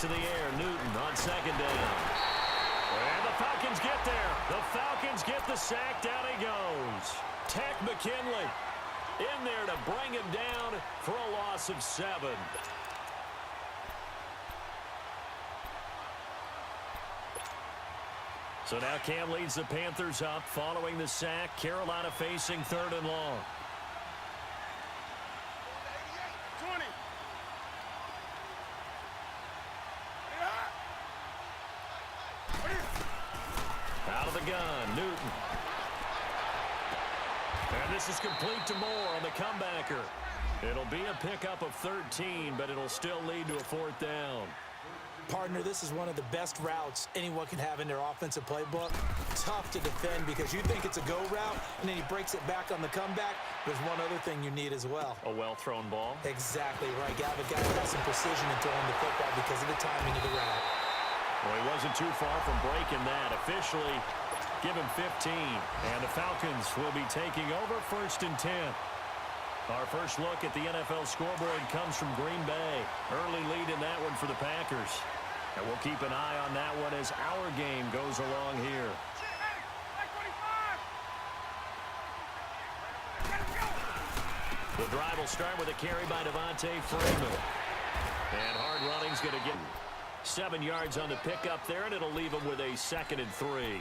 to the air. Newton on second down. And the Falcons get there. The Falcons get the sack. Down he goes. Tech McKinley in there to bring him down for a loss of 7. So now Cam leads the Panthers up following the sack. Carolina facing 3rd and long. Out of the gun, Newton. And this is complete to Moore on the comebacker. It'll be a pickup of 13, but it'll still lead to a 4th down. Partner, this is one of the best routes anyone can have in their offensive playbook. Tough to defend because you think it's a go route, and then he breaks it back on the comeback. There's one other thing you need as well. A well-thrown ball. Exactly right. You have a guy who has some precision in throwing the football because of the timing of the route. Well, he wasn't too far from breaking that. Officially, give him 15. And the Falcons will be taking over 1st and 10. Our first look at the NFL scoreboard comes from Green Bay. Early lead in that one for the Packers. And we'll keep an eye on that one as our game goes along here. The drive will start with a carry by Devontae Freeman. And hard running's going to get 7 yards on the pickup there, and it'll leave him with a 2nd and 3.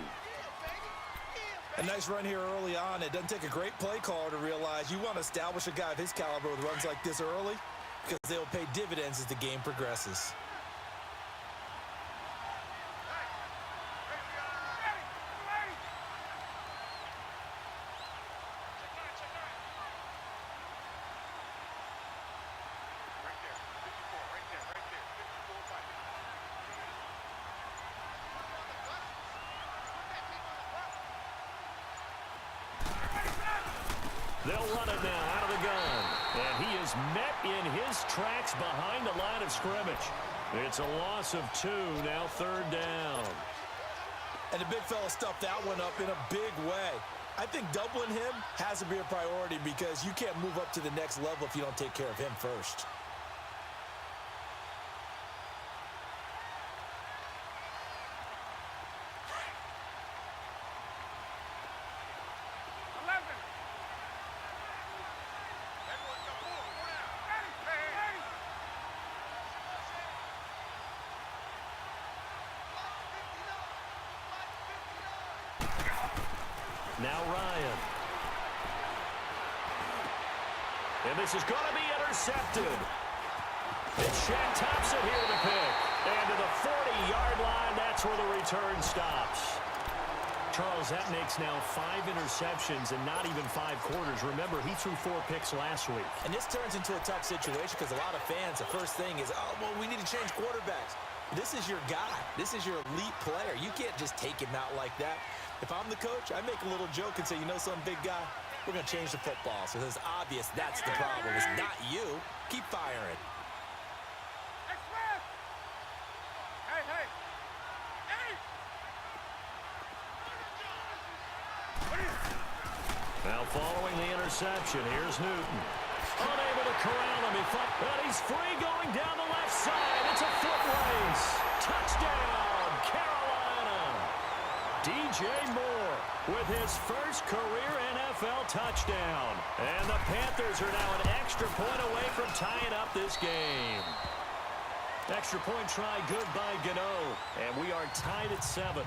A nice run here early on. It doesn't take a great play caller to realize you want to establish a guy of his caliber with runs like this early because they'll pay dividends as the game progresses. They'll run it now out of the gun. And he is met in his tracks behind the line of scrimmage. It's a loss of 2, now 3rd down. And the big fella stuffed that one up in a big way. I think doubling him has to be a priority because you can't move up to the next level if you don't take care of him first. Now Ryan. And this is going to be intercepted. It's Shaq Thompson here to pick. And to the 40-yard line, that's where the return stops. Charles, that makes now 5 interceptions and not even 5 quarters. Remember, he threw 4 picks last week. And this turns into a tough situation because a lot of fans, the first thing is, oh, well, we need to change quarterbacks. This is your guy. This is your elite player. You can't just take him out like that. If I'm the coach, I make a little joke and say, you know something, big guy? We're going to change the football. So it's obvious that's the problem. It's not you. Keep firing. Now following the interception, here's Newton. Unable to corral him. But he's free going down the left side. It's a foot race. Touchdown, Carolina. DJ Moore with his first career NFL touchdown. And the Panthers are now an extra point away from tying up this game. Extra point try good by Gano. And we are tied at 7.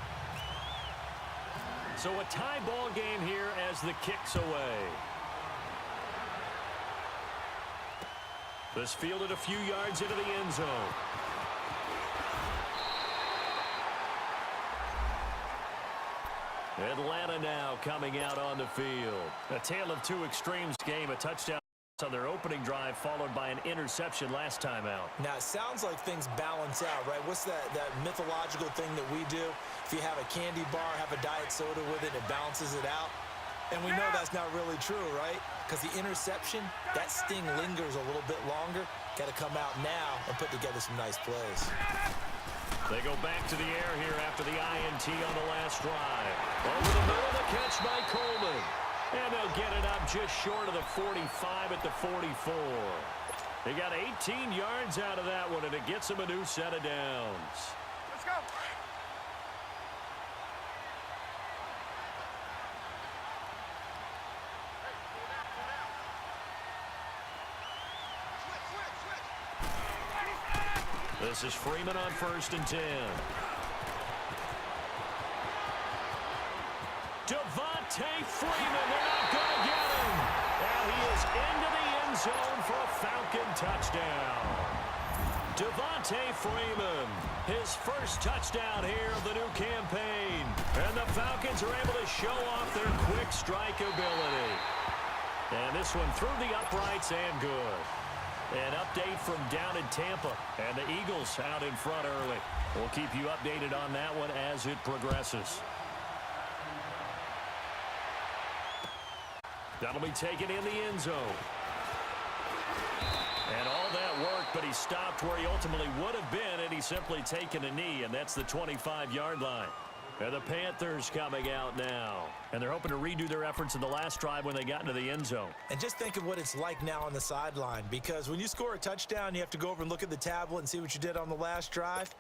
So a tie ball game here as the kick's away. This fielded a few yards into the end zone. Atlanta now coming out on the field. A tale of 2 extremes game. A touchdown on their opening drive followed by an interception last time out. Now, it sounds like things balance out, right? What's that mythological thing that we do? If you have a candy bar, have a diet soda with it, it balances it out. And we know that's not really true, right? Because the interception, that sting lingers a little bit longer. Got to come out now and put together some nice plays. They go back to the air here after the INT on the last drive. Over the middle, the catch by Coleman. And they'll get it up just short of the 45 at the 44. He got 18 yards out of that one, and it gets him a new set of downs. Let's go. This is Freeman on 1st and 10. Devontae Freeman, they're not going to get him. And he is into the end zone for a Falcon touchdown. Devontae Freeman, his first touchdown here of the new campaign. And the Falcons are able to show off their quick strike ability. And this one through the uprights and good. An update from down in Tampa, and the Eagles out in front early. We'll keep you updated on that one as it progresses. That'll be taken in the end zone. And all that work, but he stopped where he ultimately would have been, and he's simply taken a knee, and that's the 25-yard line. And the Panthers coming out now. And they're hoping to redo their efforts in the last drive when they got into the end zone. And just think of what it's like now on the sideline, because when you score a touchdown, you have to go over and look at the tablet and see what you did on the last drive.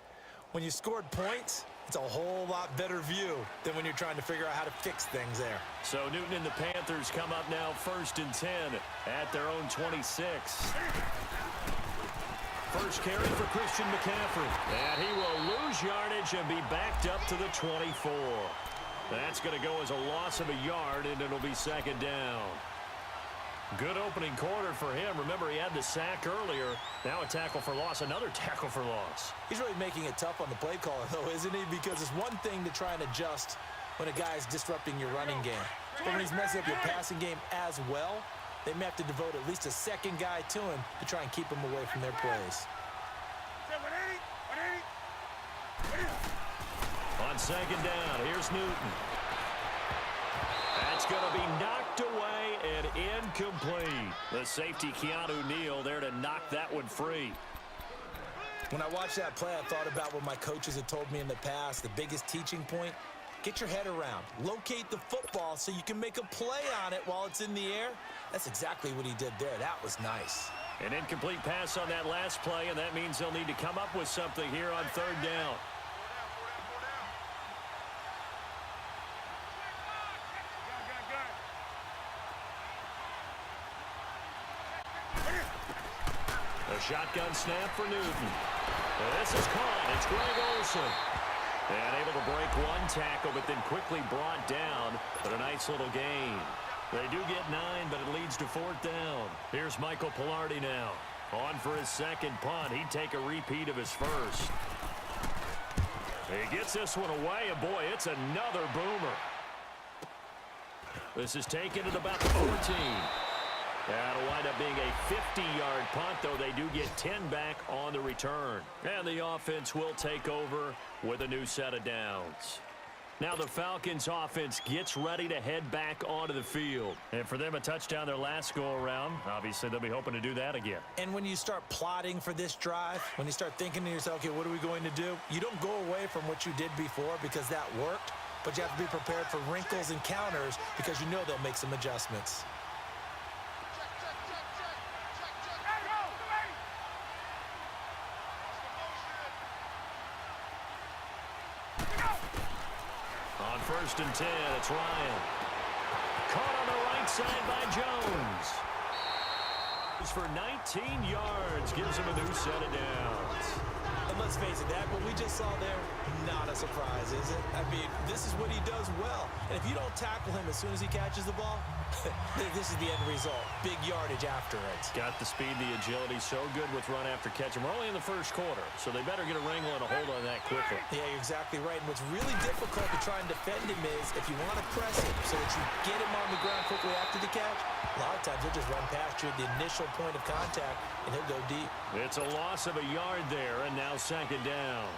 When you scored points, it's a whole lot better view than when you're trying to figure out how to fix things there. So Newton and the Panthers come up now 1st and 10 at their own 26. First carry for Christian McCaffrey. And he will lose yardage and be backed up to the 24. That's going to go as a loss of a yard, and it'll be 2nd down. Good opening quarter for him. Remember, he had the sack earlier. Now a tackle for loss, another tackle for loss. He's really making it tough on the play caller, though, isn't he? Because it's one thing to try and adjust when a guy's disrupting your running game. But when he's messing up your passing game as well, they may have to devote at least a second guy to him to try and keep him away from their plays. On 2nd down, here's Newton. That's going to be knocked away and incomplete. The safety, Keanu Neal, there to knock that one free. When I watched that play, I thought about what my coaches had told me in the past. The biggest teaching point, get your head around. Locate the football so you can make a play on it while it's in the air. That's exactly what he did there. That was nice. An incomplete pass on that last play, and that means they'll need to come up with something here on 3rd down. A shotgun snap for Newton. This is caught. It's Greg Olsen. And able to break one tackle, but then quickly brought down. But a nice little gain. They do get 9, but it leads to 4th down. Here's Michael Pilardi now. On for his 2nd punt. He'd take a repeat of his first. He gets this one away, and boy, it's another boomer. This is taken at about the 14. That'll wind up being a 50-yard punt, though they do get 10 back on the return. And the offense will take over with a new set of downs. Now the Falcons offense gets ready to head back onto the field. And for them, a touchdown their last go-around. Obviously, they'll be hoping to do that again. And when you start plotting for this drive, when you start thinking to yourself, okay, what are we going to do? You don't go away from what you did before because that worked, but you have to be prepared for wrinkles and counters because you know they'll make some adjustments. On 1st and 10, it's Ryan. Caught on the right side by Jones. For 19 yards, gives him a new set of downs. And let's face it, that what we just saw there, not a surprise, is it? I mean, this is what he does well. And if you don't tackle him as soon as he catches the ball, this is the end result. Big yardage after it. Got the speed, the agility, so good with run after catch. And we're only in the 1st quarter, so they better get a wrangle and a hold on that quickly. Yeah, you're exactly right. And what's really difficult to try and defend him is if you want to press him so that you get him on the ground quickly after the catch, a lot of times he'll just run past you at the initial point of contact, and he'll go deep. It's a loss of a yard there, and now 2nd down.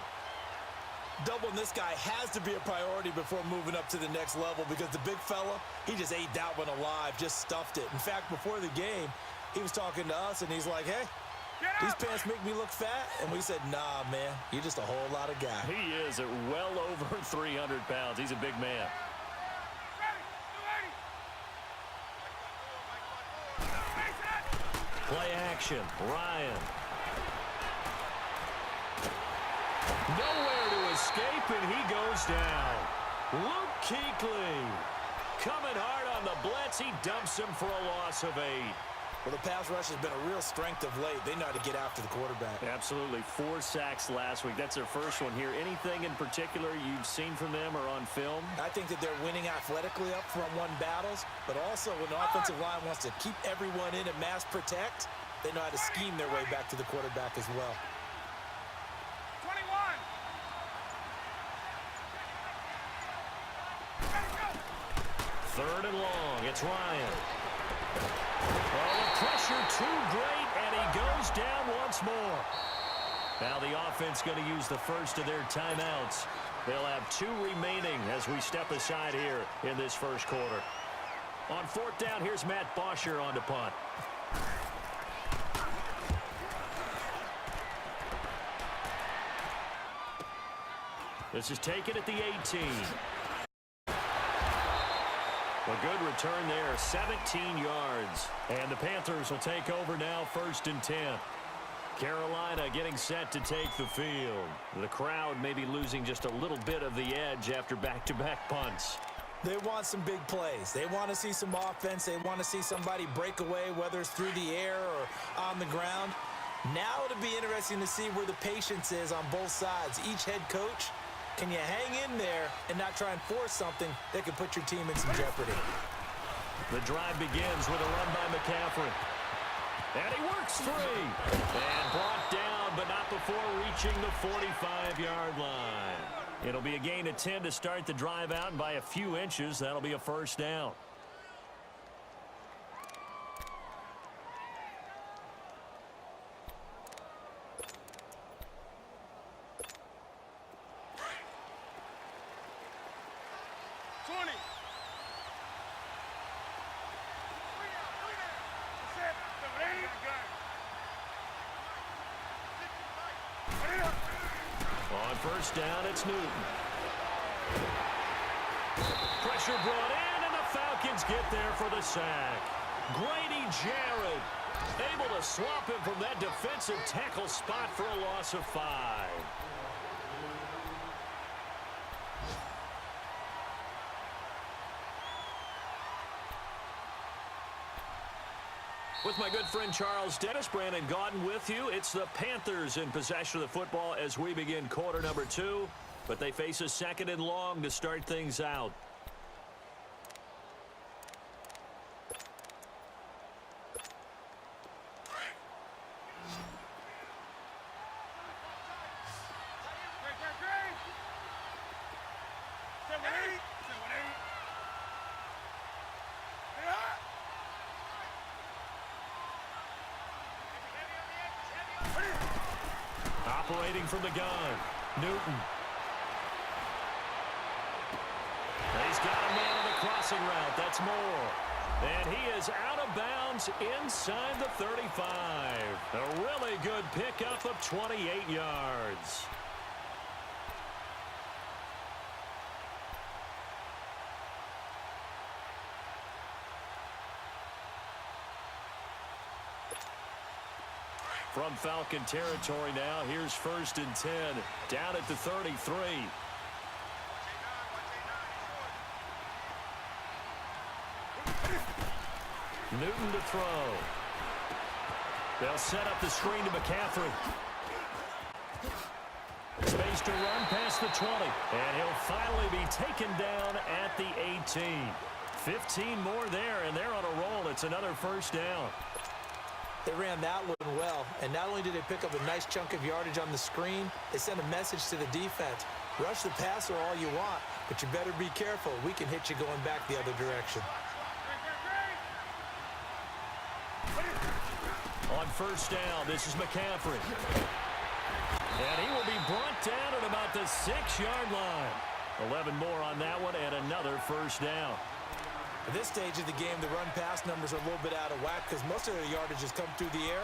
Doubling this guy has to be a priority before moving up to the next level because the big fella, he just ate that one alive, just stuffed it. In fact, before the game, he was talking to us, and he's like, hey, these pants make me look fat. And we said, nah, man, you're just a whole lot of guy. He is at well over 300 pounds. He's a big man. Play action. Ryan. Nowhere to escape, and he goes down. Luke Kuechly coming hard on the blitz. He dumps him for a loss of 8. Well, the pass rush has been a real strength of late. They know how to get after the quarterback. Absolutely. 4 sacks last week. That's their first one here. Anything in particular you've seen from them or on film? I think that they're winning athletically up front one battles, but also when the offensive line wants to keep everyone in and mass protect, they know how to scheme their way back to the quarterback as well. 21. Third and long. It's Ryan. Oh, the pressure too great, and he goes down once more. Now the offense going to use the first of their timeouts. They'll have 2 remaining as we step aside here in this first quarter. On 4th down, here's Matt Bosher on the punt. This is taken at the 18. A good return there, 17 yards. And the Panthers will take over now, 1st and 10. Carolina getting set to take the field. The crowd may be losing just a little bit of the edge after back-to-back punts. They want some big plays. They want to see some offense. They want to see somebody break away, whether it's through the air or on the ground. Now it'll be interesting to see where the patience is on both sides. Each head coach, can you hang in there and not try and force something that could put your team in some jeopardy? The drive begins with a run by McCaffrey. And he works 3. And brought down, but not before reaching the 45-yard line. It'll be a gain of 10 to start the drive out, and by a few inches, that'll be a 1st down. On 1st down, it's Newton. Pressure brought in, and the Falcons get there for the sack. Grady Jarrett able to swap him from that defensive tackle spot for a loss of 5. With my good friend Charles Dennis, Brandon Gaudin with you. It's the Panthers in possession of the football as we begin quarter number 2. But they face a 2nd and long to start things out. Operating from the gun, Newton. He's got a man on the crossing route. That's Moore. And he is out of bounds inside the 35. A really good pickup of 28 yards. From Falcon territory now, here's 1st and 10, down at the 33. Newton to throw. They'll set up the screen to McCaffrey. Space to run past the 20, and he'll finally be taken down at the 18. 15 more there, and they're on a roll. It's another 1st down. They ran that one well, and not only did they pick up a nice chunk of yardage on the screen, they sent a message to the defense. Rush the passer all you want, but you better be careful. We can hit you going back the other direction. On 1st down, this is McCaffrey. And he will be brought down at about the 6-yard line. 11 more on that one, and another 1st down. At this stage of the game, the run-pass numbers are a little bit out of whack because most of their yardage has come through the air.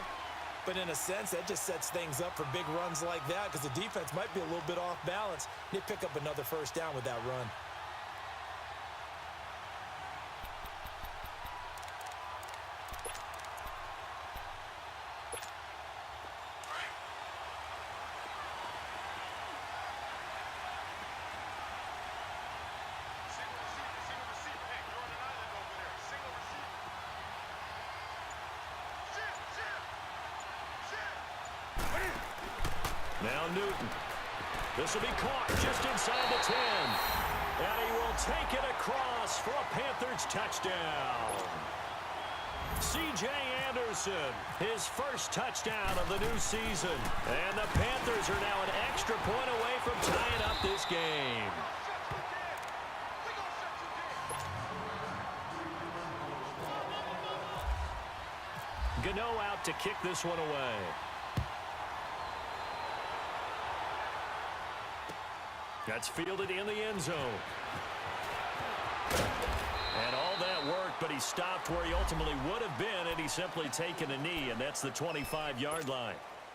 But in a sense, that just sets things up for big runs like that because the defense might be a little bit off balance. They pick up another 1st down with that run. Now Newton. This will be caught just inside the 10. And he will take it across for a Panthers touchdown. C.J. Anderson, his first touchdown of the new season. And the Panthers are now an extra point away from tying up this game. Gano out to kick this one away. That's fielded in the end zone. And all that worked, but he stopped where he ultimately would have been had he simply taken a knee, and that's the 25-yard line.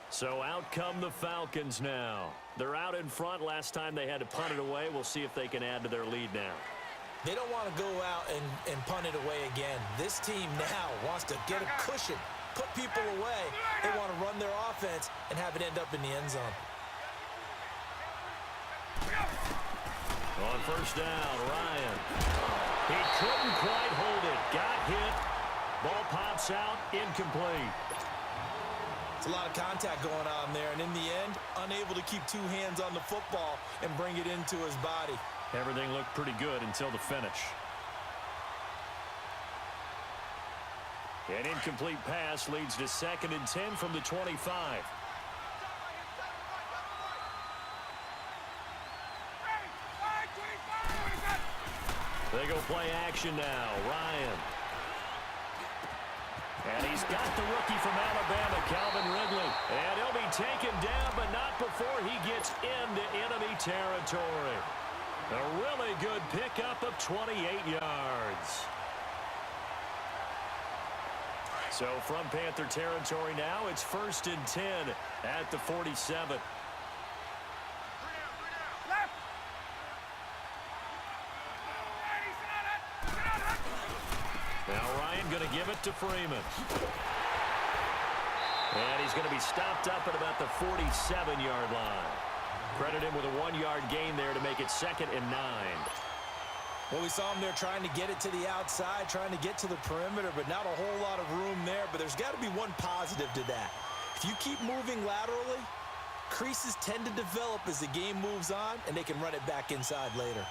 So out come the Falcons now. They're out in front. Last time they had to punt it away. We'll see if they can add to their lead now. They don't want to go out and punt it away again. This team now wants to get a cushion, put people away. They want to run their offense and have it end up in the end zone. On first down, Ryan. He couldn't quite hold it. Got hit. Ball pops out, incomplete. It's a lot of contact going on there, and in the end, unable to keep two hands on the football and bring it into his body. Everything looked pretty good until the finish. An incomplete pass leads to 2nd and 10 from the 25. They go play action now. Ryan. And he's got the rookie from Alabama, Calvin Ridley. And he'll be taken down, but not before he gets into enemy territory. A really good pickup of 28 yards. So from Panther territory now, it's 1st and 10 at the 47. Now Ryan going to give it to Freeman. And he's going to be stopped up at about the 47-yard line. Credit him with a 1-yard gain there to make it 2nd and 9. Well, we saw him there trying to get it to the outside, trying to get to the perimeter, but not a whole lot of room there. But there's got to be one positive to that. If you keep moving laterally, creases tend to develop as the game moves on, and they can run it back inside later.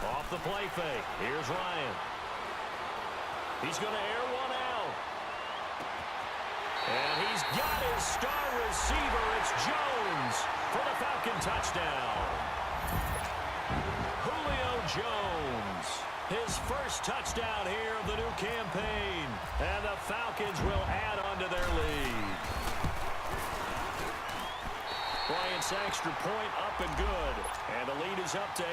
Off the play fake. Here's Ryan. He's going to air one out. And he's got his star receiver. It's Jones for the Falcon touchdown. Julio Jones. His first touchdown here of the new campaign. And the Falcons will add on to their lead. Bryant's extra point up and good. And the lead is up to 8.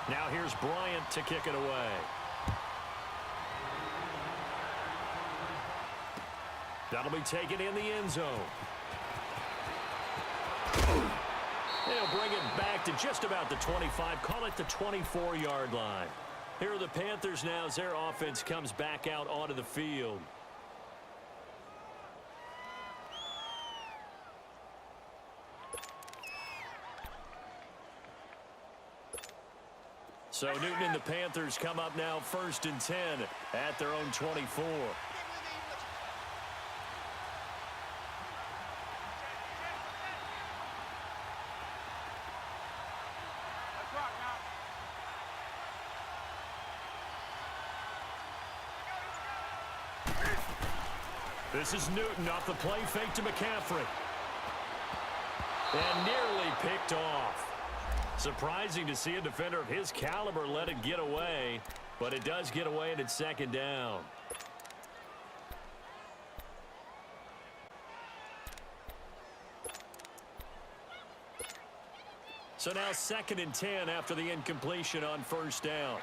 Now here's Bryant to kick it away. That'll be taken in the end zone. They'll bring it back to just about the 25. Call it the 24-yard line. Here are the Panthers now as their offense comes back out onto the field. So Newton and the Panthers come up now 1st and 10 at their own 24. This is Newton off the play fake to McCaffrey. And nearly picked off. Surprising to see a defender of his caliber let it get away, but it does get away and it's 2nd down. So now 2nd and 10 after the incompletion on first down.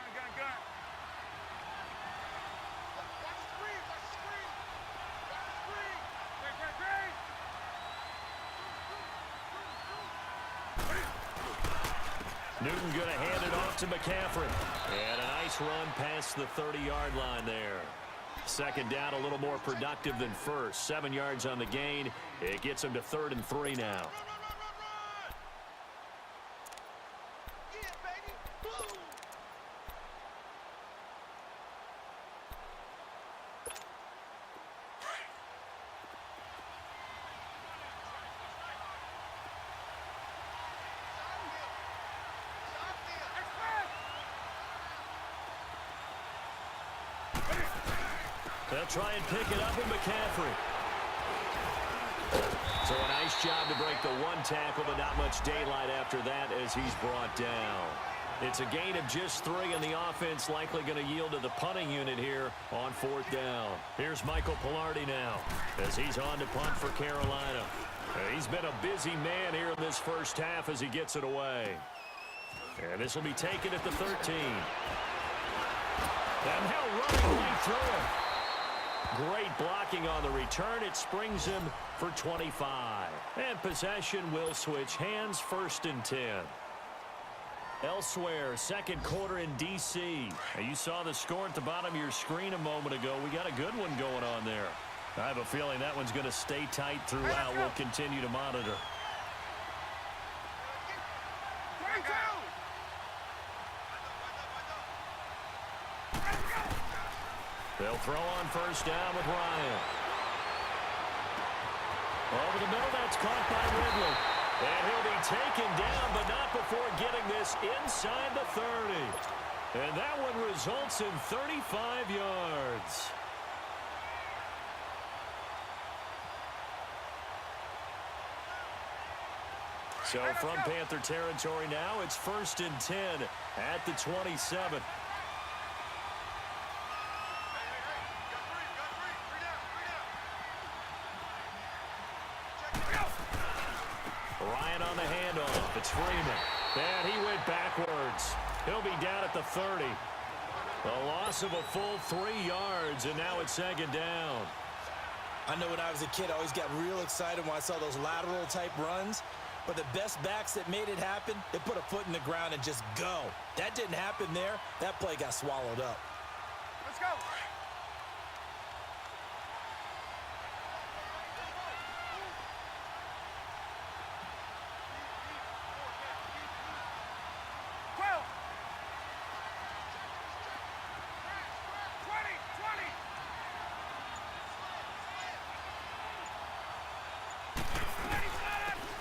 Newton going to hand it off to McCaffrey. And a nice run past the 30-yard line there. 2nd down, a little more productive than first. 7 yards on the gain. It gets him to 3rd and 3 now. They'll try and pick it up in McCaffrey. So a nice job to break the one tackle, but not much daylight after that as he's brought down. It's a gain of just 3, and the offense likely going to yield to the punting unit here on 4th down. Here's Michael Pilardi now as he's on to punt for Carolina. He's been a busy man here in this first half as he gets it away. And this will be taken at the 13. And now running right through it. Great blocking on the return. It springs him for 25. And possession will switch hands, 1st and 10. Elsewhere, second quarter in D.C. You saw the score at the bottom of your screen a moment ago. We got a good one going on there. I have a feeling that one's going to stay tight throughout. We'll continue to monitor. They'll throw on 1st down with Ryan. Over the middle, that's caught by Ridley. And he'll be taken down, but not before getting this inside the 30. And that one results in 35 yards. So from Panther territory now, it's 1st and 10 at the 27. Ryan on the handoff. It's Freeman. And he went backwards. He'll be down at the 30. A loss of a full 3 yards, and now it's 2nd down. I know when I was a kid, I always got real excited when I saw those lateral-type runs. But the best backs that made it happen, they put a foot in the ground and just go. That didn't happen there. That play got swallowed up. Let's go.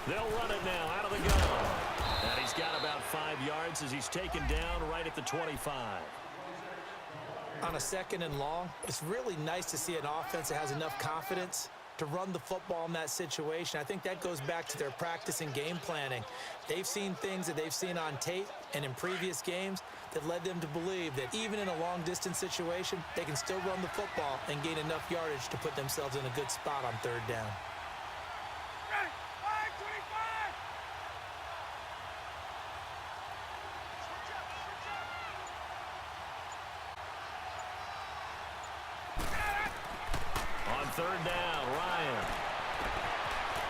They'll run it now out of the gun. And he's got about 5 yards as he's taken down right at the 25. On a 2nd and long, it's really nice to see an offense that has enough confidence to run the football in that situation. I think that goes back to their practice and game planning. They've seen things that they've seen on tape and in previous games that led them to believe that even in a long-distance situation, they can still run the football and gain enough yardage to put themselves in a good spot on 3rd down. On 3rd down, Ryan.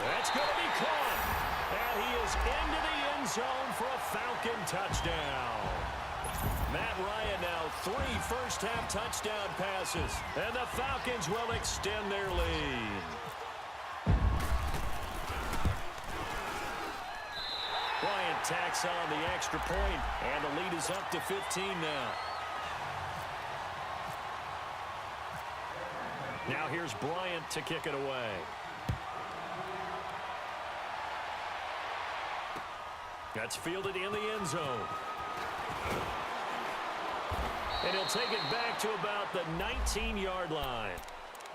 That's going to be caught. And he is into the end zone for a Falcon touchdown. Matt Ryan now 3 first-half touchdown passes. And the Falcons will extend their lead. Bryant tacks on the extra point, and the lead is up to 15 now. Now here's Bryant to kick it away. That's fielded in the end zone. And he'll take it back to about the 19-yard line.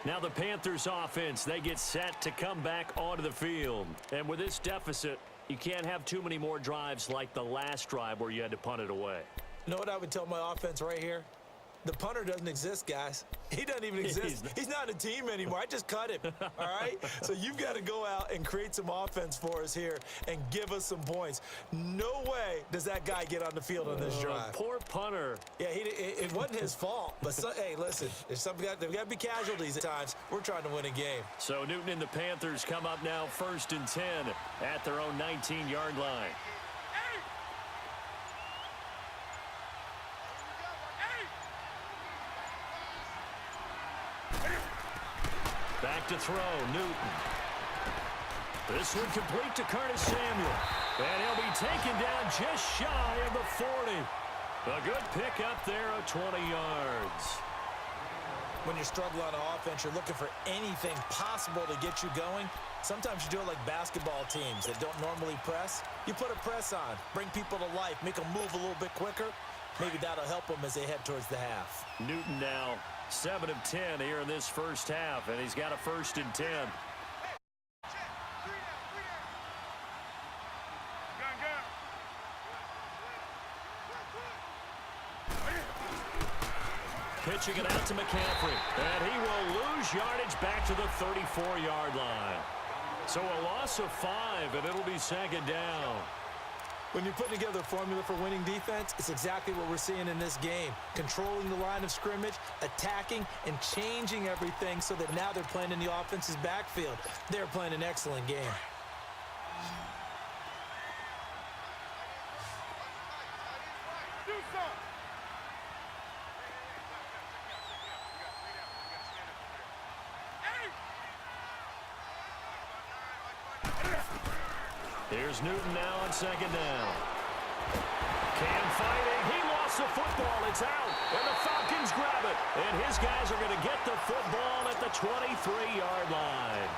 Now the Panthers offense, they get set to come back onto the field. And with this deficit, you can't have too many more drives like the last drive where you had to punt it away. You know what I would tell my offense right here? The punter doesn't exist, guys. He doesn't even exist. He's not a team anymore. I just cut him, all right? So you've got to go out and create some offense for us here and give us some points. No way does that guy get on the field on this drive. Poor punter. Yeah, it wasn't his fault. But, hey, listen, there's got to be casualties at times. We're trying to win a game. So Newton and the Panthers come up now 1st and 10 at their own 19-yard line. Back to throw, Newton. This one complete to Curtis Samuel. And he'll be taken down just shy of the 40. A good pick up there of 20 yards. When you're struggling on offense, you're looking for anything possible to get you going. Sometimes you do it like basketball teams that don't normally press. You put a press on, bring people to life, make them move a little bit quicker. Maybe that'll help them as they head towards the half. Newton now 7 of 10 here in this first half, and he's got a 1st and 10. Pitching it out to McCaffrey, and he will lose yardage back to the 34-yard line. So a loss of 5, and it'll be 2nd down. When you're putting together a formula for winning defense, it's exactly what we're seeing in this game. Controlling the line of scrimmage, attacking, and changing everything so that now they're playing in the offense's backfield. They're playing an excellent game. Here's Newton now on 2nd down. Cam fighting. He lost the football. It's out. And the Falcons grab it. And his guys are going to get the football at the 23-yard line.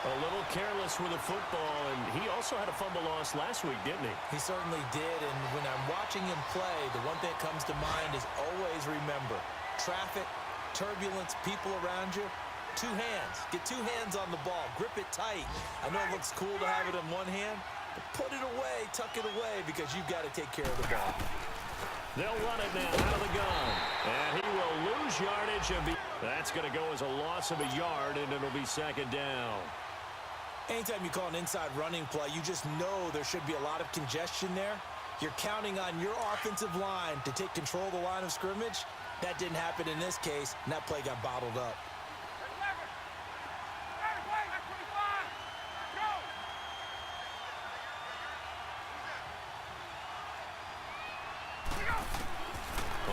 A little careless with the football, and he also had a fumble loss last week, didn't he? He certainly did, and when I'm watching him play, the one thing that comes to mind is always remember, traffic, turbulence, people around you, 2 hands. Get 2 hands on the ball. Grip it tight. I know it looks cool to have it in one hand, but put it away, tuck it away, because you've got to take care of the ball. They'll run it now out of the gun. And he will lose yardage. That's going to go as a loss of a yard, and it'll be 2nd down. Anytime you call an inside running play, you just know there should be a lot of congestion there. You're counting on your offensive line to take control of the line of scrimmage. That didn't happen in this case, and that play got bottled up.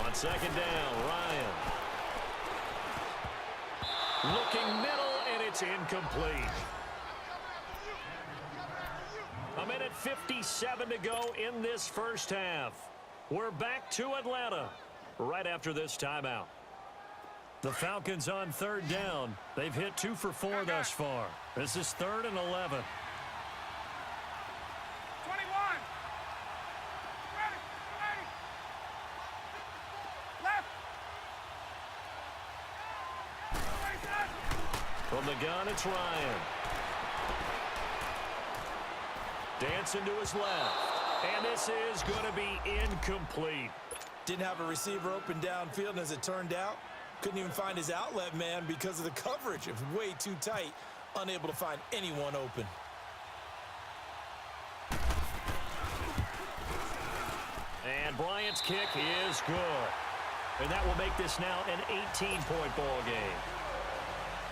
On 2nd down, Ryan. Looking middle, and it's incomplete. A minute 57 to go in this first half. We're back to Atlanta right after this timeout. The Falcons on 3rd down. They've hit 2 for 4 thus far. This is 3rd and 11. 21. Ready. Left. From the gun, it's Ryan. Dancing to his left. And this is going to be incomplete. Didn't have a receiver open downfield, and as it turned out, couldn't even find his outlet man because of the coverage. It was way too tight, unable to find anyone open. And Bryant's kick is good. And that will make this now an 18-point ball game.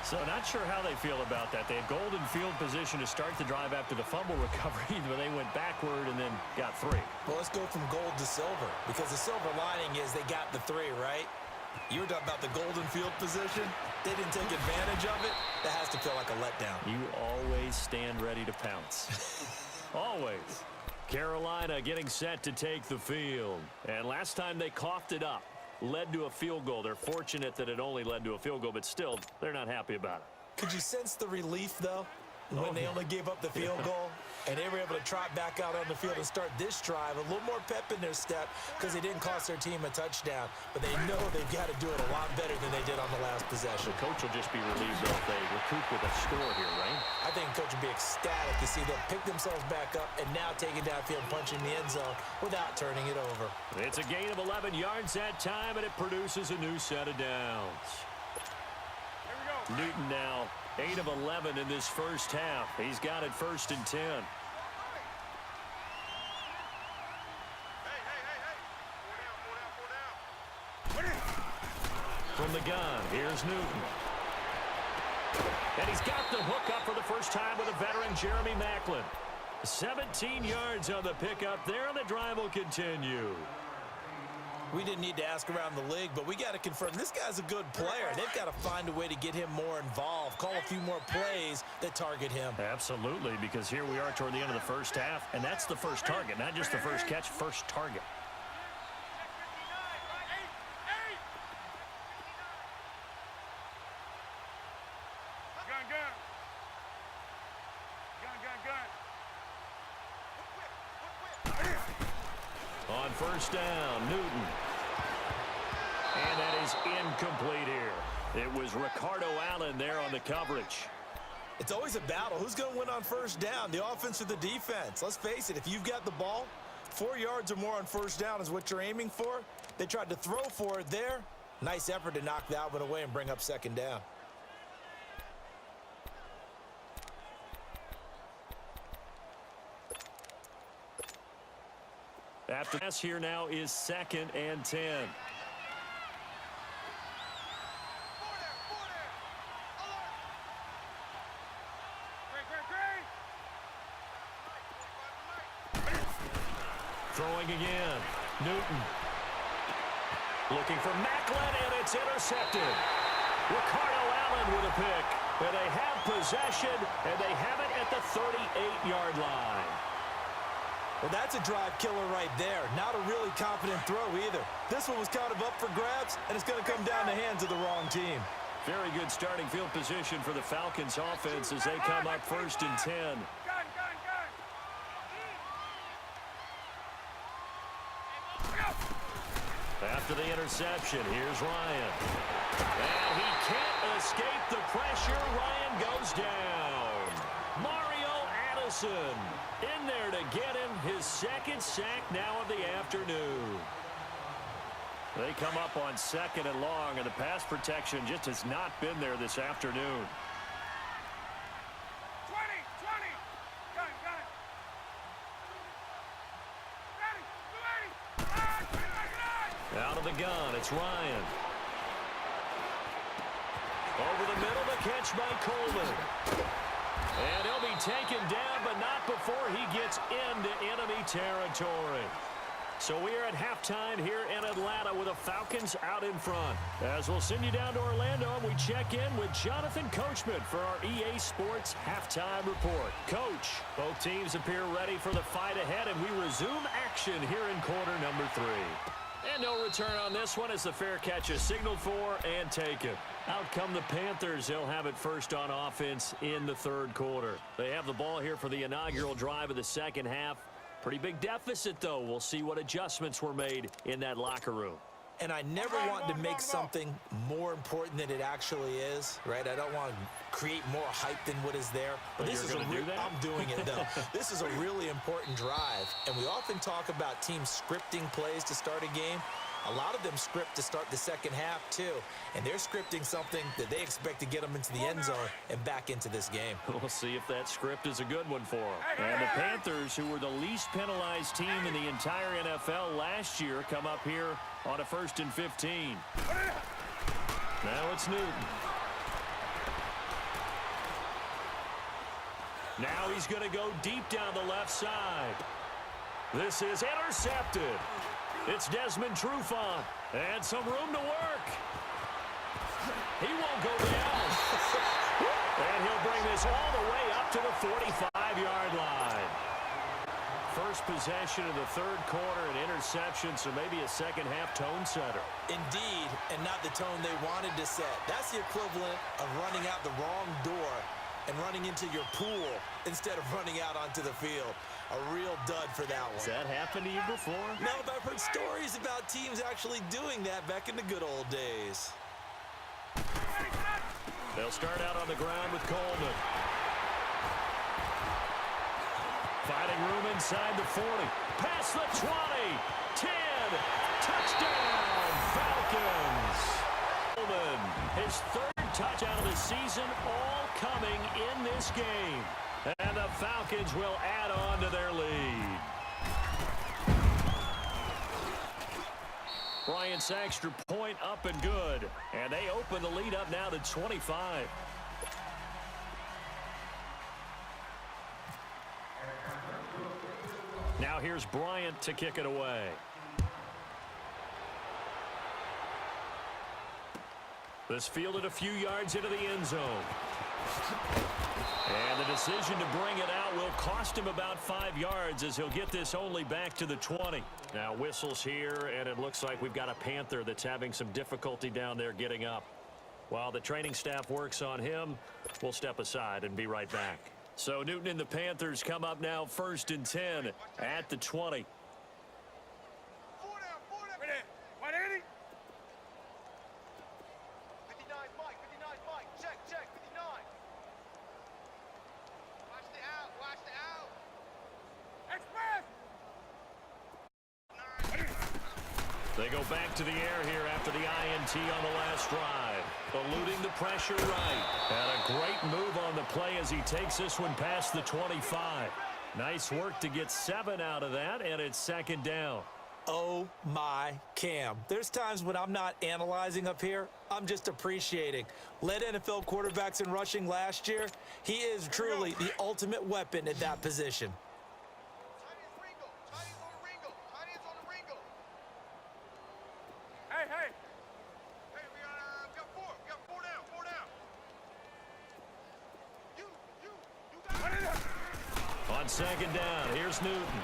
So not sure how they feel about that. They had golden field position to start the drive after the fumble recovery, but they went backward and then got 3. Well, let's go from gold to silver, because the silver lining is they got the 3, right? You were talking about the golden field position. They didn't take advantage of it. That has to feel like a letdown. You always stand ready to pounce. Always. Carolina getting set to take the field. And last time they coughed it up. Led to a field goal. They're fortunate that it only led to a field goal, but still, they're not happy about it. Could you sense the relief, though, when they only gave up the field goal? And they were able to trot back out on the field and start this drive. A little more pep in their step because they didn't cost their team a touchdown. But they know they've got to do it a lot better than they did on the last possession. The coach will just be relieved if they recoup with a score here, right? I think the coach will be ecstatic to see them pick themselves back up and now take it downfield, punching the end zone without turning it over. It's a gain of 11 yards that time, and it produces a new set of downs. Here we go. Newton now 8 of 11 in this first half. He's got it 1st and 10. From the gun, here's Newton. And he's got the hook up for the first time with a veteran, Jeremy Maclin. 17 yards on the pickup there, and the drive will continue. We didn't need to ask around the league, but we got to confirm this guy's a good player. They've got to find a way to get him more involved, call a few more plays that target him. Absolutely, because here we are toward the end of the first half, and that's the first target, not just the first catch, first target. On first down, Newton. And that is incomplete here. It was Ricardo Allen there on the coverage. It's always a battle. Who's going to win on first down, the offense or the defense? Let's face it, if you've got the ball, 4 yards or more on first down is what you're aiming for. They tried to throw for it there. Nice effort to knock that one away and bring up second down. After pass here now is 2nd and 10. Throwing again. Newton. Looking for Macklin, and it's intercepted. Ricardo Allen with a pick. And they have possession, and they have it at the 38-yard line. Well, that's a drive killer right there. Not a really confident throw either. This one was kind of up for grabs, and it's going to come down the hands of the wrong team. Very good starting field position for the Falcons offense as they come up 1st and 10. After the interception, here's Ryan. And he can't escape the pressure. Ryan goes down. Mario Addison in there to get him his 2nd sack now of the afternoon. They come up on 2nd and long, and the pass protection just has not been there this afternoon. 20. Gun. Ready. Out of the gun, it's Ryan. Over the middle, the catch by Coleman. And he'll be taken down, but not before he gets into enemy territory. So we are at halftime here in Atlanta with the Falcons out in front. As we'll send you down to Orlando, and we check in with Jonathan Coachman for our EA Sports Halftime Report. Coach, both teams appear ready for the fight ahead, and we resume action here in quarter number 3. And no return on this one as the fair catch is signaled for and taken. Out come the Panthers. They'll have it first on offense in the 3rd quarter. They have the ball here for the inaugural drive of the 2nd half. Pretty big deficit, though. We'll see what adjustments were made in that locker room. And I never want to make something more important than it actually is, right? I don't want to create more hype than what is there. But this is I'm doing it, though. This is a really important drive. And we often talk about teams scripting plays to start a game. A lot of them script to start the 2nd half, too. And they're scripting something that they expect to get them into the end zone and back into this game. We'll see if that script is a good one for them. And the Panthers, who were the least penalized team in the entire NFL last year, come up here on a 1st and 15. Now it's Newton. Now he's going to go deep down the left side. This is intercepted. It's Desmond Trufant, and some room to work. He won't go down. And he'll bring this all the way up to the 45-yard line. First possession of the 3rd quarter, an interception, so maybe a 2nd half tone setter. Indeed, and not the tone they wanted to set. That's the equivalent of running out the wrong door and running into your pool instead of running out onto the field. A real dud for that one. Has that happened to you before? No, but I've heard stories about teams actually doing that back in the good old days. They'll start out on the ground with Coleman. Finding room inside the 40. Past the 20. 10. Touchdown, Falcons. Coleman, his 3rd touchdown of the season, all coming in this game. And the Falcons will add on to their lead. Bryant's extra point up and good. And they open the lead up now to 25. Now here's Bryant to kick it away. This fielded a few yards into the end zone. And the decision to bring it out will cost him about 5 yards as he'll get this only back to the 20. Now whistles here, and it looks like we've got a Panther that's having some difficulty down there getting up. While the training staff works on him, we'll step aside and be right back. So Newton and the Panthers come up now 1st and 10 at the 20. They go back to the air here after the INT on the last drive. Eluding the pressure right. And a great move on the play as he takes this one past the 25. Nice work to get 7 out of that, and it's second down. Oh, my Cam. There's times when I'm not analyzing up here. I'm just appreciating. Led NFL quarterbacks in rushing last year. He is truly the ultimate weapon at that position. Hey, hey. Hey, we got 4. We got 4 down. 4 down. You got it. On second down, here's Newton.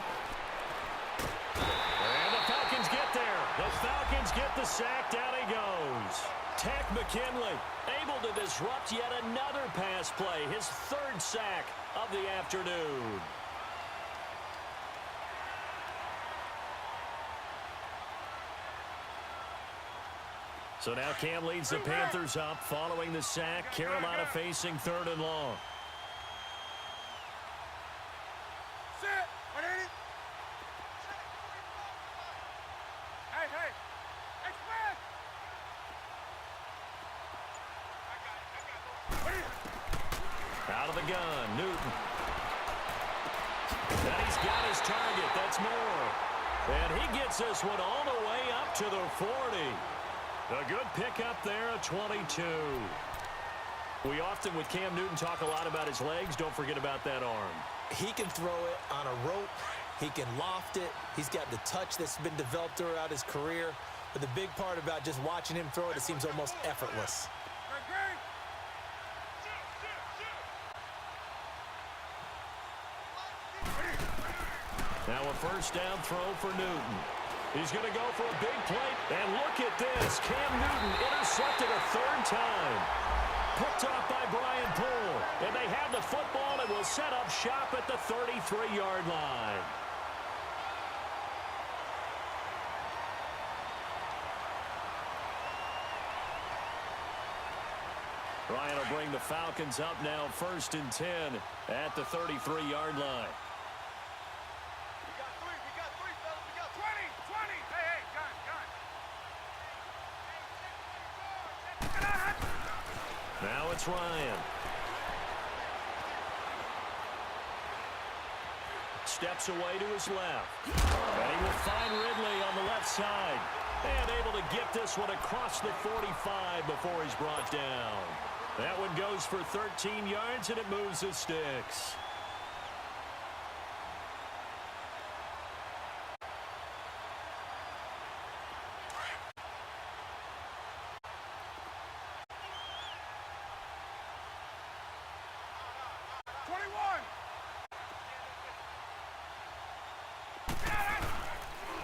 And the Falcons get there. The Falcons get the sack. Down he goes. Tech McKinley able to disrupt yet another pass play. His 3rd sack of the afternoon. So now Cam leads the Panthers up following the sack. Carolina facing 3rd and long. Sit. What is it? Hey, hey. Express. I got it. Out of the gun, Newton. And he's got his target. That's Moore. And he gets this one all the way up to the 40. A good pickup there, a 22. We often, with Cam Newton, talk a lot about his legs. Don't forget about that arm. He can throw it on a rope. He can loft it. He's got the touch that's been developed throughout his career. But the big part about just watching him throw it, it seems almost effortless. Now a first down throw for Newton. He's going to go for a big play. And look at this. Cam Newton intercepted a 3rd time. Picked off by Brian Poole. And they have the football and will set up shop at the 33-yard line. Ryan will bring the Falcons up now 1st and 10 at the 33-yard line. Now it's Ryan. Steps away to his left. And he will find Ridley on the left side. And able to get this one across the 45 before he's brought down. That one goes for 13 yards, and it moves the sticks.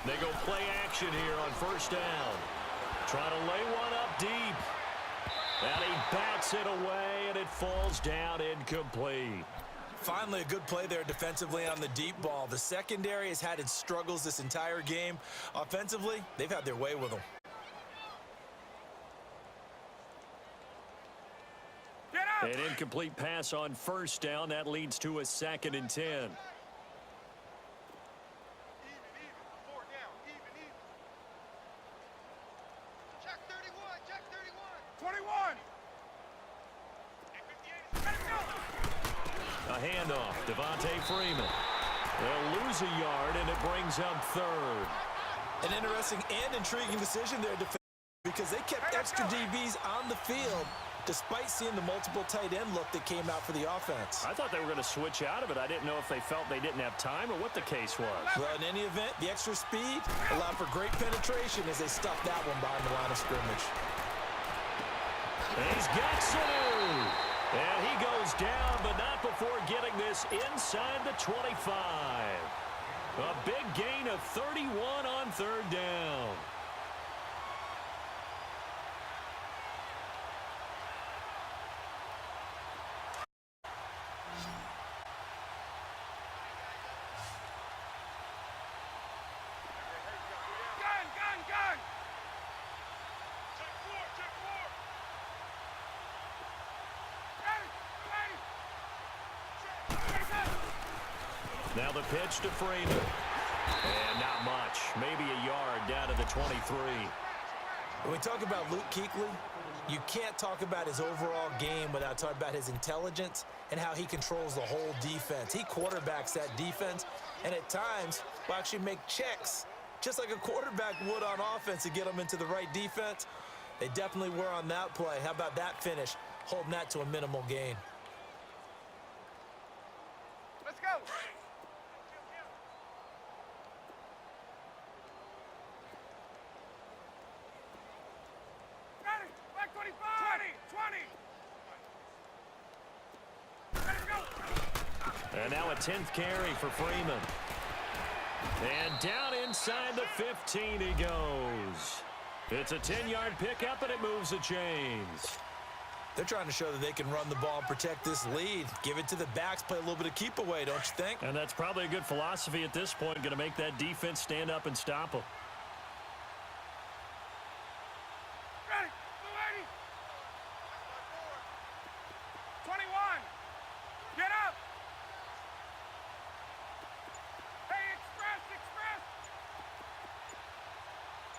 They go play action here on first down. Trying to lay one up deep. And he bats it away, and it falls down incomplete. Finally, a good play there defensively on the deep ball. The secondary has had its struggles this entire game. Offensively, they've had their way with them. An incomplete pass on first down. That leads to a 2nd and 10. A handoff, Devontae Freeman. They'll lose a yard, and it brings up 3rd. An interesting and intriguing decision there because they kept extra DBs on the field despite seeing the multiple tight end look that came out for the offense. I thought they were going to switch out of it. I didn't know if they felt they didn't have time or what the case was. Well, in any event, the extra speed allowed for great penetration as they stuffed that one behind the line of scrimmage. And he's got Sanu. And he goes down, but not before getting this inside the 25. A big gain of 31 on 3rd down. Now the pitch to Freeman. And not much. Maybe a yard down to the 23. When we talk about Luke Kuechly, you can't talk about his overall game without talking about his intelligence and how he controls the whole defense. He quarterbacks that defense, and at times will actually make checks, just like a quarterback would on offense to get them into the right defense. They definitely were on that play. How about that finish, holding that to a minimal gain? Let's go. Ready. Back 25. 20. Let it go. And now a 10th carry for Freeman. And down inside the 15 he goes. It's a 10-yard pickup, and it moves the chains. They're trying to show that they can run the ball and protect this lead. Give it to the backs, play a little bit of keep away, don't you think? And that's probably a good philosophy at this point, going to make that defense stand up and stop them. Ready. Blue 80. 21. Get up. Hey, express.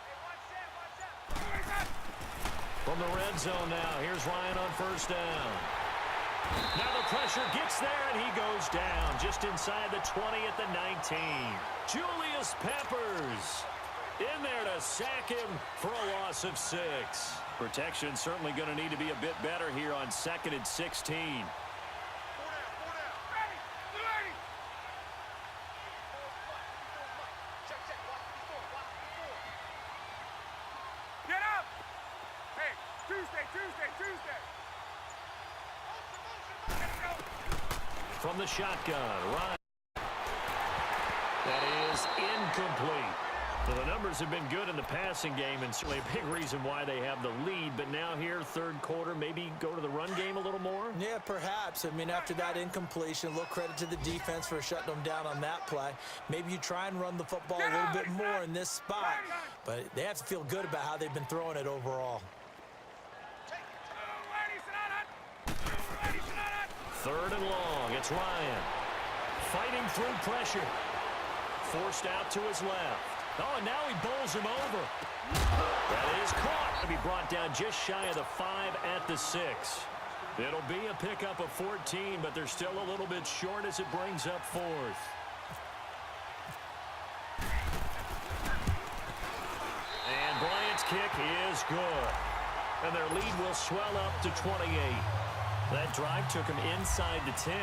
Hey, watch that. From the red zone now, here's Ryan on first down. Now the pressure gets there, and he goes down just inside the 20 at the 19. Julius Peppers in there to sack him for a loss of 6. Protection certainly going to need to be a bit better here on 2nd and 16. Four down. Ready. Blue 80. Check. Watch before. Get up. Hey, Tuesday. Let's go. From the shotgun, Ryan. That is incomplete. So the numbers have been good in the passing game, and certainly a big reason why they have the lead. But now here, third quarter, maybe go to the run game a little more? Yeah, perhaps. I mean, after that incompletion, a little credit to the defense for shutting them down on that play. Maybe you try and run the football a little bit more in this spot. But they have to feel good about how they've been throwing it overall. Third and long. It's Ryan. Fighting through pressure. Forced out to his left. Oh, and now he bowls him over. That is caught. To be brought down just shy of the 5 at the 6. It'll be a pickup of 14, but they're still a little bit short as it brings up 4th. And Bryant's kick is good. And their lead will swell up to 28. That drive took him inside the 10.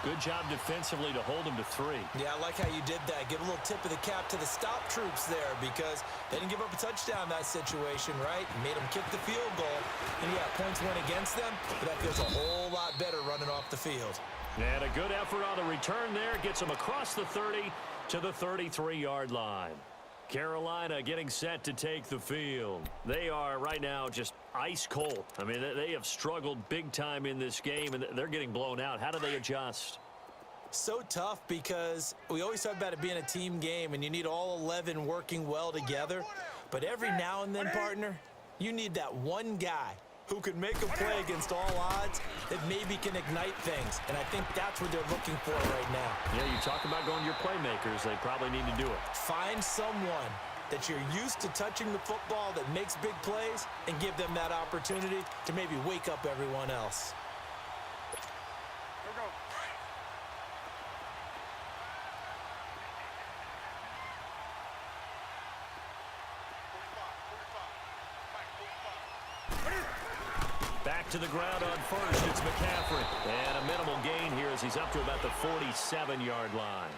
Good job defensively to hold him to 3. Yeah, I like how you did that. Give a little tip of the cap to the stop troops there because they didn't give up a touchdown in that situation, right? Made them kick the field goal. And, yeah, points went against them, but that feels a whole lot better running off the field. And a good effort on the return there. Gets him across the 30 to the 33-yard line. Carolina getting set to take the field. They are right now just ice cold. I mean, they have struggled big time in this game, and they're getting blown out. How do they adjust? So tough because we always talk about it being a team game, and you need all 11 working well together. But every now and then, partner, you need that one guy who can make a play against all odds that maybe can ignite things. And I think that's what they're looking for right now. Yeah, you talk about going to your playmakers. They probably need to do it. Find someone that you're used to touching the football that makes big plays and give them that opportunity to maybe wake up everyone else. Here we go. Back to the ground on first. It's McCaffrey. And a minimal gain here as he's up to about the 47-yard line.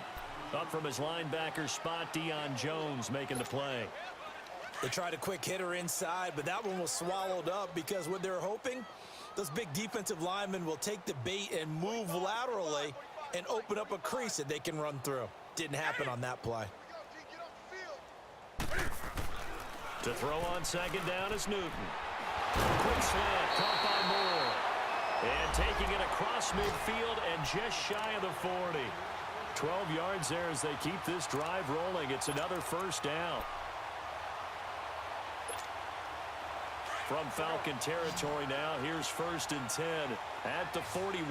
Up from his linebacker spot, Deion Jones making the play. They tried a quick hitter inside, but that one was swallowed up because what they're hoping, those big defensive linemen will take the bait and move laterally and open up a crease that they can run through. Didn't happen on that play. To throw on second down is Newton. Quick slant, caught by Moore. And taking it across midfield and just shy of the 40. 12 yards there as they keep this drive rolling. It's another first down. From Falcon territory now, here's 1st and 10 at the 41.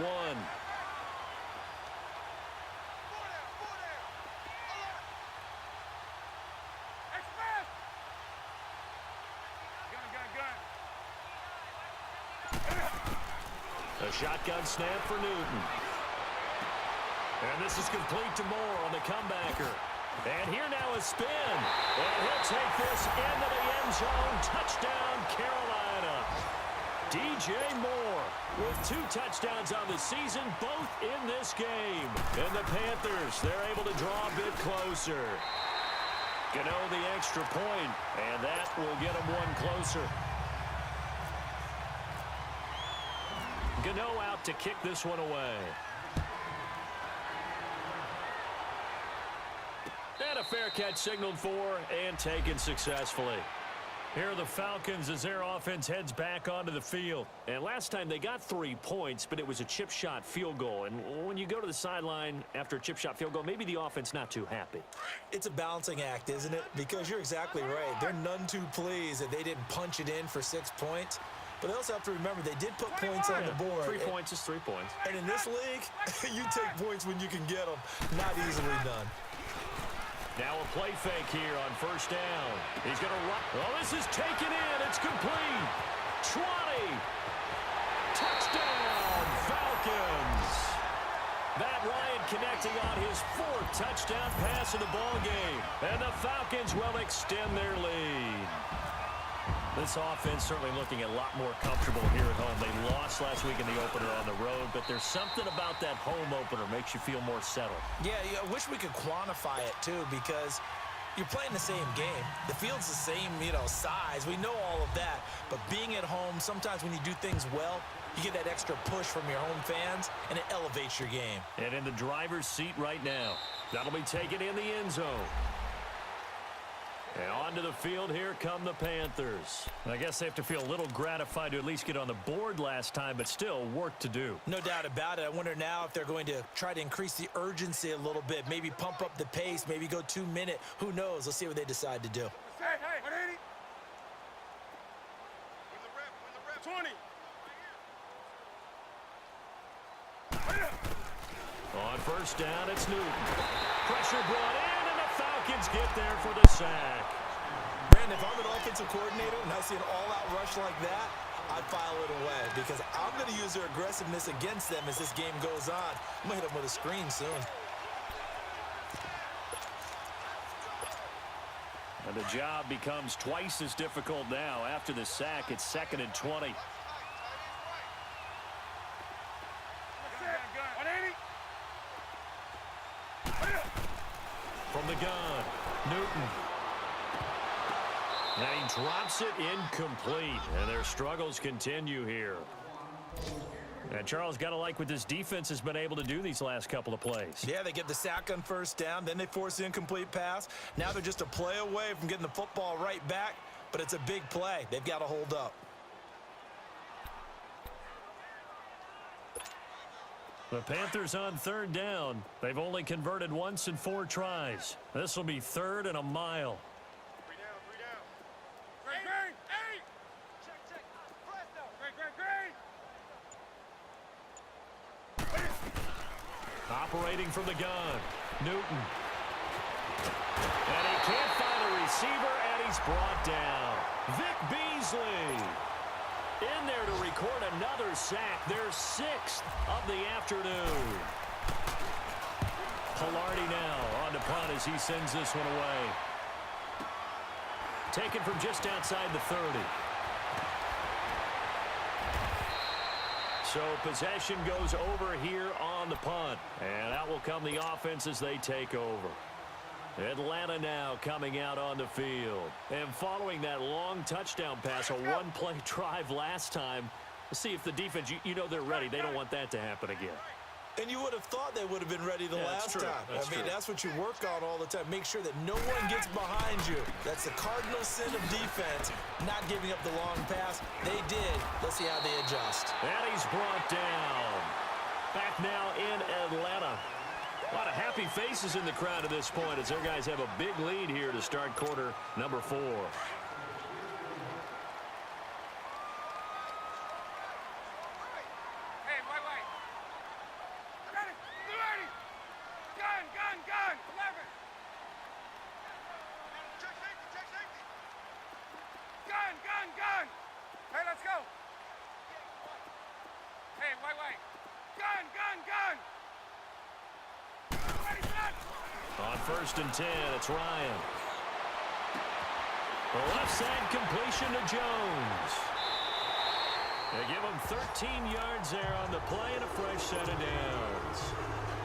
A shotgun snap for Newton. And this is complete to Moore on the comebacker. And here now is spin. And he'll take this into the end zone. Touchdown, Carolina. DJ Moore with 2 touchdowns on the season, both in this game. And the Panthers, they're able to draw a bit closer. Gano the extra point, and that will get them one closer. Gano out to kick this one away. And a fair catch signaled for and taken successfully. Here are the Falcons as their offense heads back onto the field. And last time they got 3 points, but it was a chip shot field goal. And when you go to the sideline after a chip shot field goal, maybe the offense not too happy. It's a balancing act, isn't it? Because you're exactly right. They're none too pleased that they didn't punch it in for 6 points. But they also have to remember they did put points on the board. 3 points is 3 points. And in this league, you take points when you can get them. Not easily done. Now a play fake here on first down. He's going to run. Oh, this is taken in. It's complete. 20. Touchdown, Falcons. Matt Ryan connecting on his 4th touchdown pass of the ball game. And the Falcons will extend their lead. This offense certainly looking a lot more comfortable here at home. They lost last week in the opener on the road, but there's something about that home opener makes you feel more settled. Yeah, I wish we could quantify it, too, because you're playing the same game. The field's the same, size. We know all of that. But being at home, sometimes when you do things well, you get that extra push from your home fans, and it elevates your game. And in the driver's seat right now, that'll be taken in the end zone. And onto the field, here come the Panthers. I guess they have to feel a little gratified to at least get on the board last time, but still work to do. No doubt about it. I wonder now if they're going to try to increase the urgency a little bit, maybe pump up the pace, maybe go 2-minute. Who knows? Let's see what they decide to do. Hey, 180. Win the rep. 20. On first down, it's Newton. Pressure brought in, and the Falcons get there for the sack. Man, if I'm an offensive coordinator and I see an all-out rush like that, I file it away because I'm going to use their aggressiveness against them as this game goes on. I'm going to hit them with a screen soon. And the job becomes twice as difficult now. After the sack, it's 2nd and 20. From the gun, Newton. And he drops it incomplete. And their struggles continue here. And Charles, got to like what this defense has been able to do these last couple of plays. Yeah, they get the sack on first down, then they force the incomplete pass. Now they're just a play away from getting the football right back, but it's a big play. They've got to hold up. The Panthers on 3rd down. They've only converted once in 4 tries. This will be 3rd and a mile. 3 down. Great. Check. Press now. Great. Operating from the gun, Newton. And he can't find a receiver, and he's brought down. Vic Beasley in there to record another sack, their 6th of the afternoon. Pilardi now on to punt as he sends this one away. Taken from just outside the 30. So possession goes over here on the punt. And out will come the offense as they take over. Atlanta now coming out on the field. And following that long touchdown pass, a one-play drive last time, let's see if the defense, you know they're ready. They don't want that to happen again. And you would have thought they would have been ready the last time. That's what you work on all the time. Make sure that no one gets behind you. That's the cardinal sin of defense, not giving up the long pass. They did. Let's see how they adjust. And he's brought down. Back now in Atlanta. A lot of happy faces in the crowd at this point as their guys have a big lead here to start quarter number 4. Gun. Hey, let's go. Hey, wait. first and 10. It's Ryan. The left side completion to Jones. They give him 13 yards there on the play and a fresh set of downs.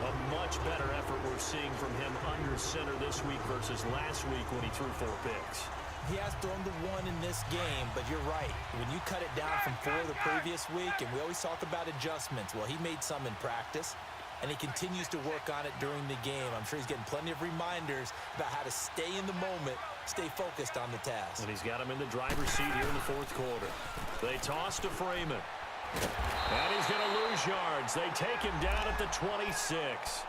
A much better effort we're seeing from him under center this week versus last week when he threw 4 picks. He has thrown the one in this game, but you're right. When you cut it down from 4 the previous week, and we always talk about adjustments, well, he made some in practice, and he continues to work on it during the game. I'm sure he's getting plenty of reminders about how to stay in the moment, stay focused on the task. And he's got him in the driver's seat here in the 4th quarter. They toss to Freeman. And he's going to lose yards. They take him down at the 26.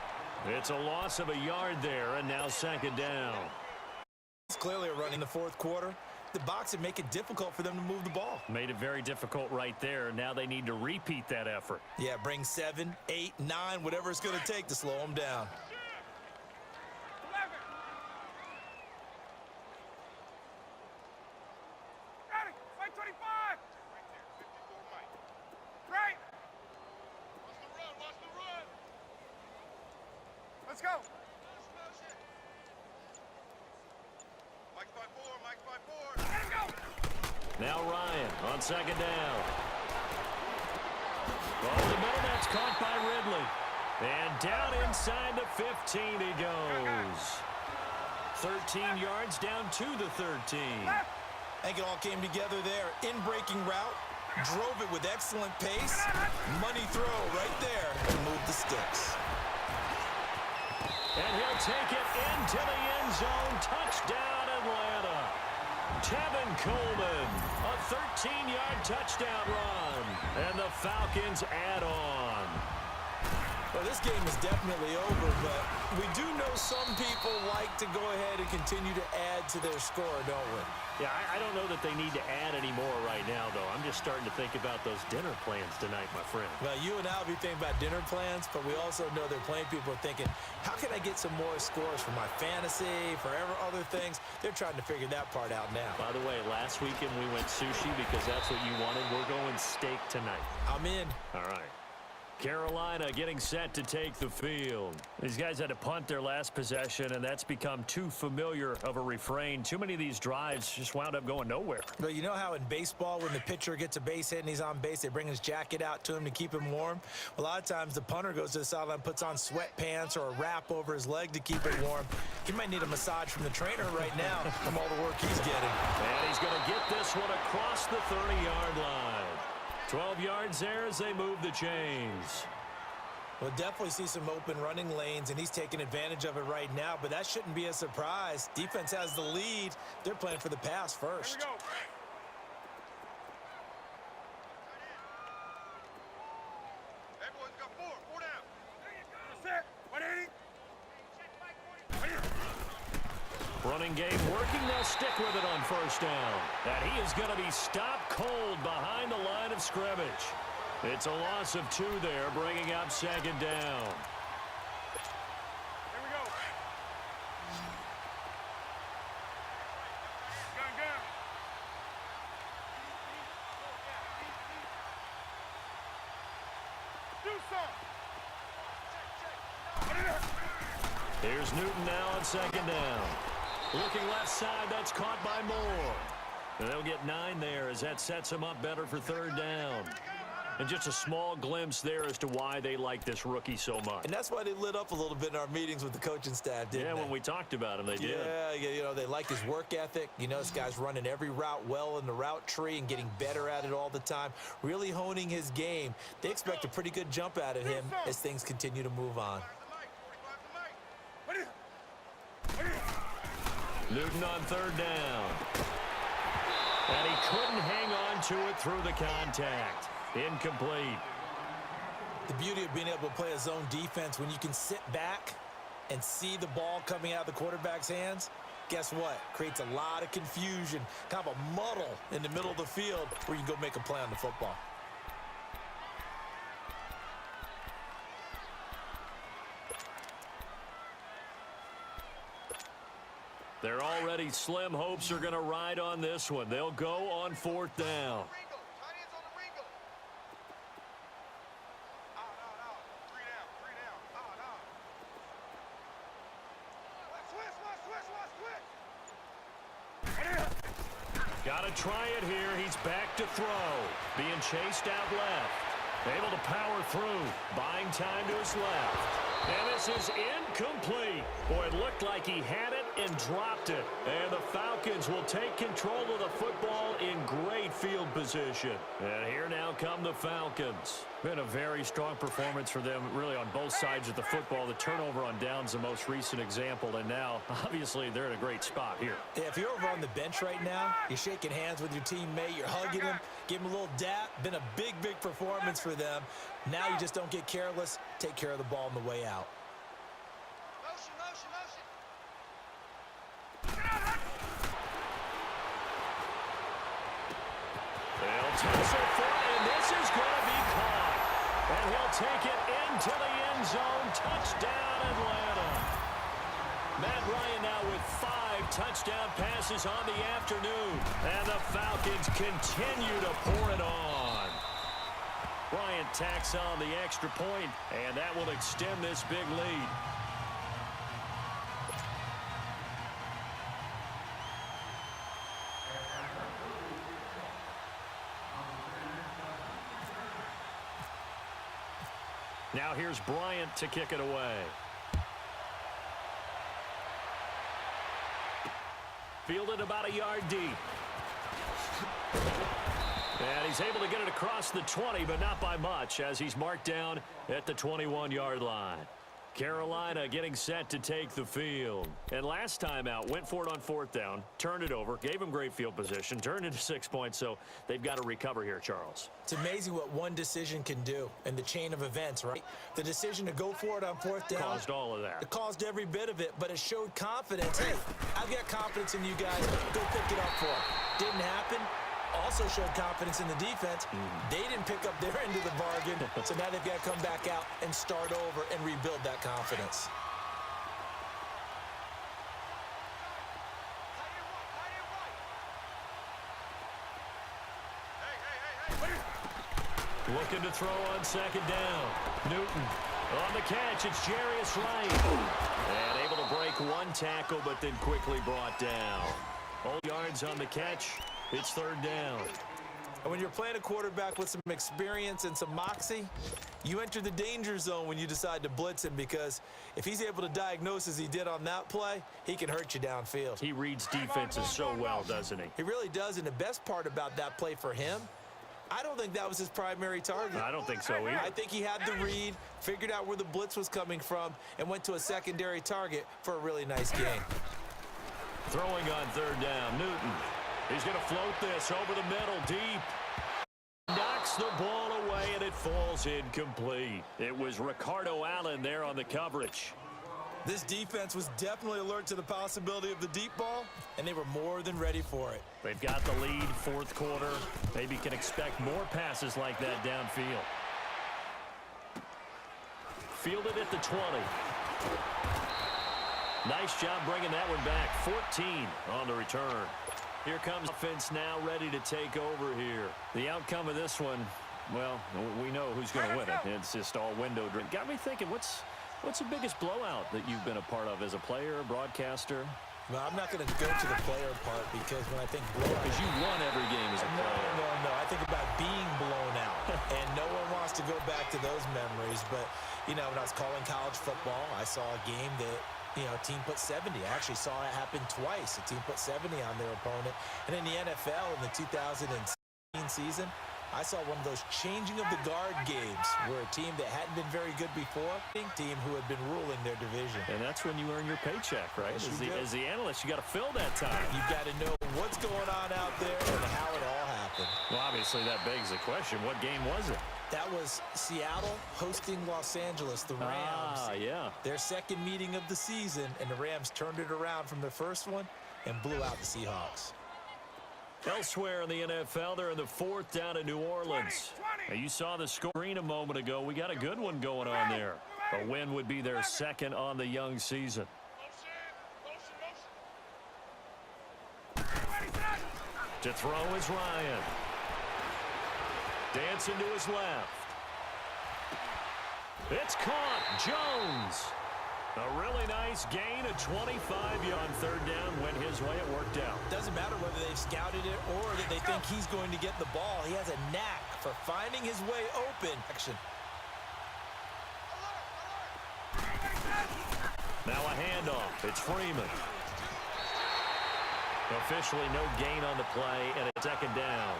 It's a loss of a yard there, and now 2nd down. It's clearly a run in the 4th quarter. The box would make it difficult for them to move the ball. Made it very difficult right there. Now they need to repeat that effort. Yeah, bring 7, 8, 9, whatever it's going to take to slow them down. Let's go. Mike's by 4. Mike's by 4. Let him go. Now Ryan on 2nd down. Ball in the middle, that's caught by Ridley. And down inside the 15 he goes. 13 yards down to the 13. I think it all came together there. In-breaking route, drove it with excellent pace. Money throw right there and moved the sticks. And he'll take it into the end zone. Touchdown, Atlanta. Tevin Coleman, a 13-yard touchdown run. And the Falcons add on. Well, this game is definitely over, but we do know some people like to go ahead and continue to add to their score, don't we? Yeah, I don't know that they need to add any more right now, though. I'm just starting to think about those dinner plans tonight, my friend. Well, you and I will be thinking about dinner plans, but we also know they're playing people are thinking, how can I get some more scores for my fantasy, for other things? They're trying to figure that part out now. By the way, last weekend we went sushi because that's what you wanted. We're going steak tonight. I'm in. All right. Carolina getting set to take the field. These guys had to punt their last possession, and that's become too familiar of a refrain. Too many of these drives just wound up going nowhere. But you know how in baseball, when the pitcher gets a base hit and he's on base, they bring his jacket out to him to keep him warm? A lot of times the punter goes to the sideline, puts on sweatpants or a wrap over his leg to keep it warm. He might need a massage from the trainer right now from all the work he's getting. And he's going to get this one across the 30-yard line. 12 yards there as they move the chains. We'll definitely see some open running lanes, and he's taking advantage of it right now, but that shouldn't be a surprise. Defense has the lead. They're playing for the pass first. Here we go. Everyone's got 4. 4 down. That's it. 180. Running game working. They'll stick with it on 1st down. And he is going to be stopped cold behind the line of scrimmage. It's a loss of 2 there, bringing up 2nd down. Here we go. Gun. Do some. Here's Newton now on 2nd down. Looking left side, that's caught by Moore. And they'll get 9 there as that sets them up better for 3rd down. And just a small glimpse there as to why they like this rookie so much. And that's why they lit up a little bit in our meetings with the coaching staff, didn't they? Yeah, when we talked about him, they did. Yeah, you know, they like his work ethic. You know, this guy's running every route well in the route tree and getting better at it all the time, really honing his game. They expect a pretty good jump out of him as things continue to move on. Newton on 3rd down. And he couldn't hang on to it through the contact. Incomplete. The beauty of being able to play a zone defense when you can sit back and see the ball coming out of the quarterback's hands, guess what? Creates a lot of confusion, kind of a muddle in the middle of the field where you can go make a play on the football. They're already slim hopes are going to ride on this one. They'll go on 4th down. Got to try it here. He's back to throw. Being chased out left. Able to power through. Buying time to his left. And this is incomplete. Boy, it looked like he had it and dropped it. And the Falcons will take control of the football in great field position. And here now come the Falcons. Been a very strong performance for them, really, on both sides of the football. The turnover on downs, the most recent example. And now, obviously, they're in a great spot here. Yeah, if you're over on the bench right now, you're shaking hands with your teammate, you're hugging him, give him a little dap. Been a big, big performance for them. Now you just don't get careless. Take care of the ball on the way out. Motion, motion, motion. They'll tussle for it, and this is going to be caught. And he'll take it into the end zone. Touchdown, Atlanta. Matt Ryan now with 5 touchdown passes on the afternoon. And the Falcons continue to pour it on. Bryant tacks on the extra point, and that will extend this big lead. Now here's Bryant to kick it away. Fielded about a yard deep. And he's able to get it across the 20, but not by much, as he's marked down at the 21-yard line. Carolina getting set to take the field. And last time out, went for it on 4th down, turned it over, gave him great field position, turned into 6 points, so they've got to recover here, Charles. It's amazing what one decision can do in the chain of events, right? The decision to go for it on 4th down. Caused all of that. It caused every bit of it, but it showed confidence. Hey, I've got confidence in you guys. Go pick it up for it. Didn't happen. Also showed confidence in the defense. They didn't pick up their end of the bargain, so now they've got to come back out and start over and rebuild that confidence. Looking to throw on 2nd down. Newton on the catch. It's Jarius Wright. And able to break 1 tackle, but then quickly brought down. All yards on the catch. It's 3rd down. And when you're playing a quarterback with some experience and some moxie, you enter the danger zone when you decide to blitz him, because if he's able to diagnose as he did on that play, he can hurt you downfield. He reads defenses so well, doesn't he? He really does, and the best part about that play for him, I don't think that was his primary target. I don't think so either. I think he had the read, figured out where the blitz was coming from, and went to a secondary target for a really nice game. Throwing on 3rd down, Newton. He's going to float this over the middle, deep. Knocks the ball away, and it falls incomplete. It was Ricardo Allen there on the coverage. This defense was definitely alert to the possibility of the deep ball, and they were more than ready for it. They've got the lead, 4th quarter. Maybe can expect more passes like that downfield. Fielded at the 20. Nice job bringing that one back. 14 on the return. Here comes offense now, ready to take over here. The outcome of this one, well, we know who's going to win it. It's just all window drink. Got me thinking, what's the biggest blowout that you've been a part of as a player, broadcaster? Well, I'm not going to go to the player part, because when I think blowout, Because you won every game as a player. No. I think about being blown out, and no one wants to go back to those memories. But, you know, when I was calling college football, I saw a game that, you know, a team put 70. I actually saw it happen twice. A team put 70 on their opponent. And in the NFL in the 2016 season, I saw one of those changing of the guard games where a team that hadn't been very good before, team who had been ruling their division. And that's when you earn your paycheck, right? Yes, As the analyst, you got to fill that time. You've got to know what's going on out there and how it all happened. Well, obviously, that begs the question, what game was it? That was Seattle hosting Los Angeles, the Rams. Yeah. Their second meeting of the season, and the Rams turned it around from their first one and blew out the Seahawks. Elsewhere in the NFL, they're in the 4th down in New Orleans. Now, you saw the screen a moment ago. We got a good one going on there. A win would be their 2nd on the young season. To throw is Ryan. Dancing to his left. It's caught. Jones. A really nice gain, a 25 on 3rd down, went his way. It worked out. Doesn't matter whether they they've scouted it or that they think he's going to get the ball. He has a knack for finding his way open. Action. Now a handoff. It's Freeman. Officially no gain on the play, and a second down.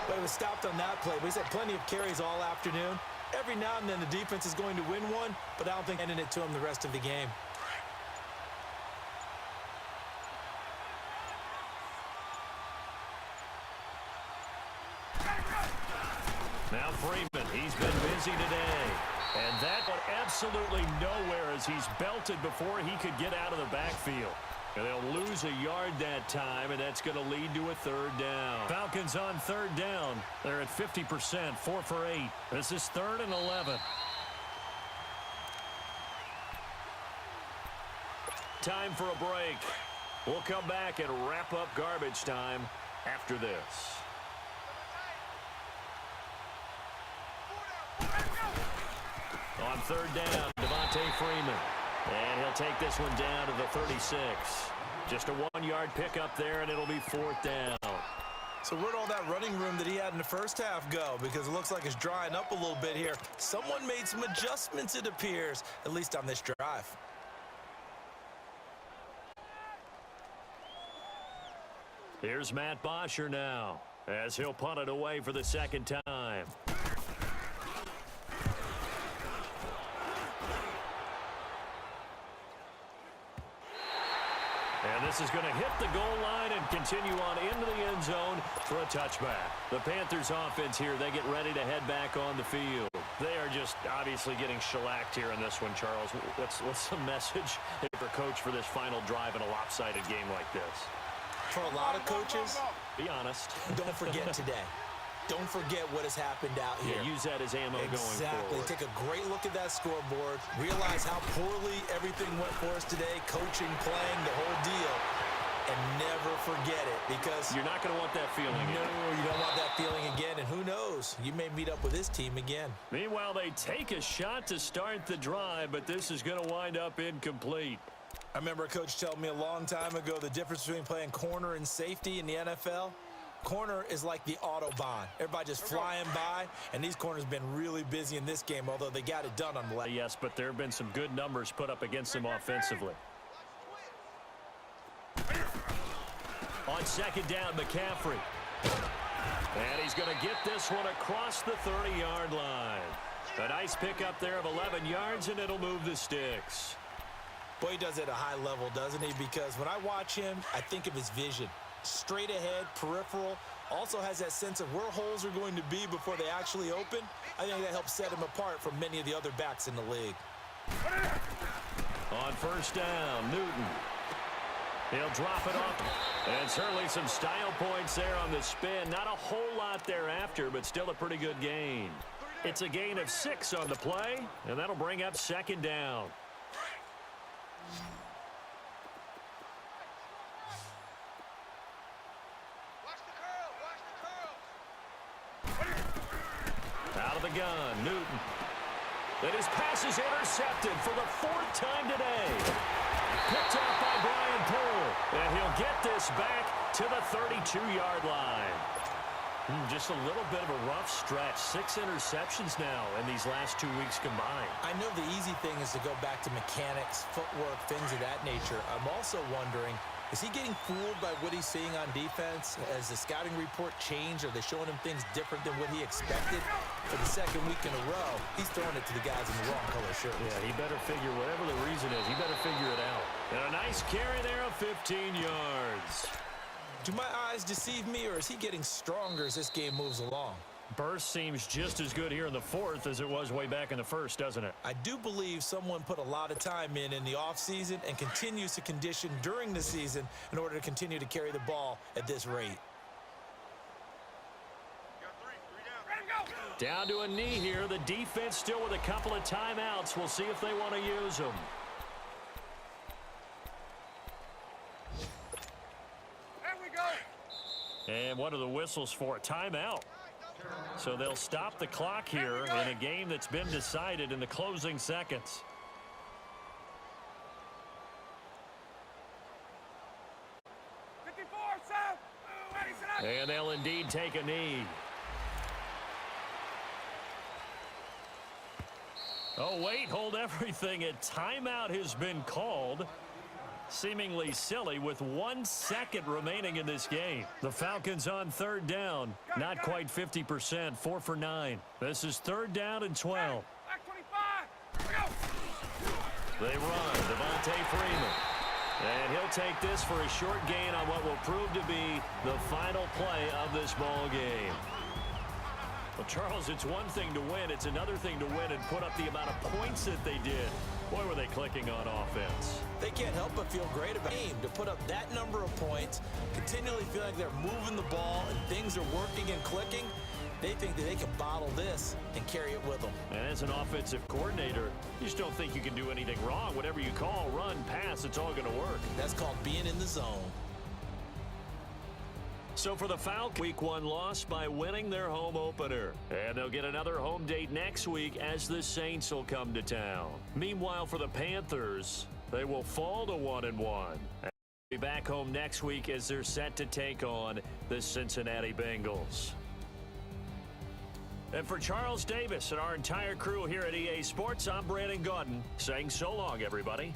But it was stopped on that play. But he's had plenty of carries all afternoon. Every now and then the defense is going to win one, but I don't think ending it to him the rest of the game. Now Freeman, he's been busy today. And that went absolutely nowhere as he's belted before he could get out of the backfield. And they'll lose a yard that time, and that's going to lead to a third down. Falcons on third down. They're at 50%, 4 for 8. This is 3rd and 11. Time for a break. We'll come back and wrap up garbage time after this. On third down, Devontae Freeman. And he'll take this one down to the 36. Just a 1-yard pickup there, and it'll be 4th down. So where'd all that running room that he had in the first half go? Because it looks like it's drying up a little bit here. Someone made some adjustments, it appears, at least on this drive. Here's Matt Bosher now, as he'll punt it away for the second time. And this is going to hit the goal line and continue on into the end zone for a touchback. The Panthers offense here, they get ready to head back on the field. They are just obviously getting shellacked here in this one, Charles. What's the message for coach for this final drive in a lopsided game like this? For a lot of coaches, be honest. Don't forget today. Don't forget what has happened out here. Yeah, use that as ammo going forward. Exactly. Take a great look at that scoreboard. Realize how poorly everything went for us today. Coaching, playing, the whole deal. And never forget it, because you're not going to want that feeling again. No, you don't want that feeling again. And who knows? You may meet up with this team again. Meanwhile, they take a shot to start the drive, but this is going to wind up incomplete. I remember a coach telling me a long time ago the difference between playing corner and safety in the NFL. Corner is like the Autobahn. Everybody just flying by, and these corners have been really busy in this game, although they got it done on the left. Yes, but there have been some good numbers put up against them offensively. On second down, McCaffrey. And he's going to get this one across the 30-yard line. A nice pickup there of 11 yards, and it'll move the sticks. Boy, he does it at a high level, doesn't he? Because when I watch him, I think of his vision. Straight ahead, peripheral, also has that sense of where holes are going to be before they actually open. I think that helps set him apart from many of the other backs in the league. On first down, Newton. He'll drop it off. And certainly some style points there on the spin. Not a whole lot thereafter, but still a pretty good gain. It's a gain of 6 on the play, and that'll bring up second down. Out of the gun, Newton. And his pass is intercepted for the 4th time today. Picked off by Brian Poole. And he'll get this back to the 32-yard line. Just a little bit of a rough stretch. 6 interceptions now in these last 2 weeks combined. I know the easy thing is to go back to mechanics, footwork, things of that nature. I'm also wondering, is he getting fooled by what he's seeing on defense? Has the scouting report changed? Are they showing him things different than what he expected? For the second week in a row, he's throwing it to the guys in the wrong color shirts. Yeah, he better figure, whatever the reason is, he better figure it out. And a nice carry there of 15 yards. Do my eyes deceive me, or is he getting stronger as this game moves along? Burst seems just as good here in the 4th as it was way back in the 1st, doesn't it? I do believe someone put a lot of time in the offseason and continues to condition during the season in order to continue to carry the ball at this rate. Down to a knee here. The defense still with a couple of timeouts. We'll see if they want to use them. There we go. And what are the whistles for? Timeout. So they'll stop the clock here in a game that's been decided in the closing seconds. And they'll indeed take a knee. Oh, wait, hold everything. A timeout has been called. Seemingly silly with 1 second remaining in this game. The Falcons on third down. Not quite 50%, 4 for 9. This is 3rd down and 12. They run, Devontae Freeman. And he'll take this for a short gain on what will prove to be the final play of this ball game. Well, Charles, it's one thing to win. It's another thing to win and put up the amount of points that they did. Boy, were they clicking on offense. They can't help but feel great about the game to put up that number of points, continually feel like they're moving the ball and things are working and clicking. They think that they can bottle this and carry it with them. And as an offensive coordinator, you just don't think you can do anything wrong. Whatever you call, run, pass, it's all going to work. That's called being in the zone. So for the Falcons, week 1 loss by winning their home opener. And they'll get another home date next week as the Saints will come to town. Meanwhile, for the Panthers, they will fall to 1-1. And be back home next week as they're set to take on the Cincinnati Bengals. And for Charles Davis and our entire crew here at EA Sports, I'm Brandon Gaudin saying so long, everybody.